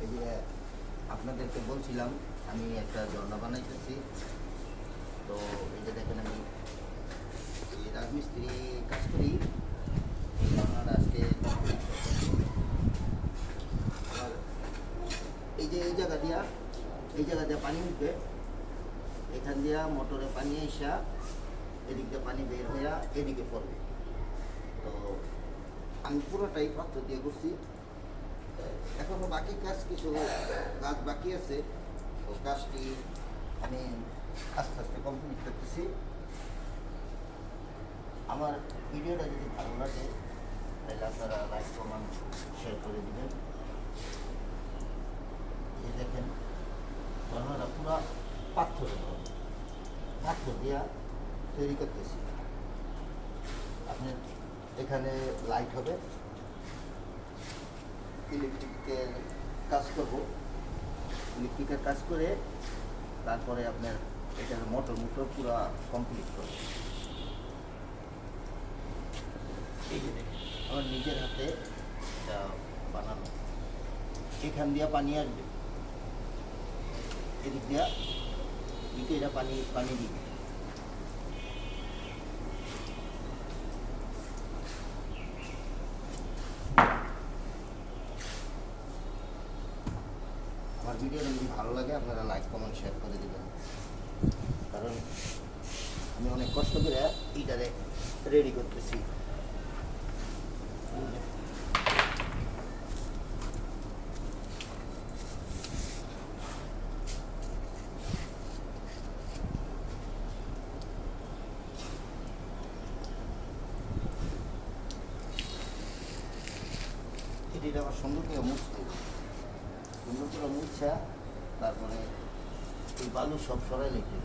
এই যে আপনাদেরকে বলছিলাম আমি একটা ঝর্ণা বানাইতেছি। তো এই যে দেখেন আমি এই রাজমিস্ত্রি কাজ করি, এই ঝর্ণাটা আজকে complete করতেছি। আর এই যে এই জায়গা দিয়ে পানি উঠবে, এখান দিয়া মোটরে পানি আইসা এদিক দিয়ে পানি বের হইয়া এদিকে পড়বে। তো আমি পুরোটাই পাত্র দিয়ে করছি। এখনো বাকি কাজ, কিছু কাজ বাকি আছে। তো কাজটি আমি আস্তে আস্তে কমপ্লিট করতেছি। আমার ভিডিওটা যদি ভালো লাগে তাহলে আপনারা লাইক কমেন্ট শেয়ার করে দেবেন। এই দেখেন ঝর্ণাটা পুরা পাথর দিয়া তৈরি করতেছি। আপনার এখানে লাইট হবে, ইলেকট্রিকের কাজ করব, ইলেকট্রিকের কাজ করে তারপরে আপনার এটার মোটর পুরো কমপ্লিট করব। এই যে দেখেন আমার নিজের হাতে এটা বানানো। এখান দিয়া পানি আসবে, এদিক দিয়া এটা পানি দিবে। আমার ভিডিওটা যদি ভালো লাগে আপনারা লাইক কমেন্ট শেয়ার করে দেবেন, কারণ আমি অনেক কষ্ট করে এইটারে রেডি করতেছি। এটা আবার সুন্দর করে মুছছা, তারপরে এই বালু সব সরাই লিখতে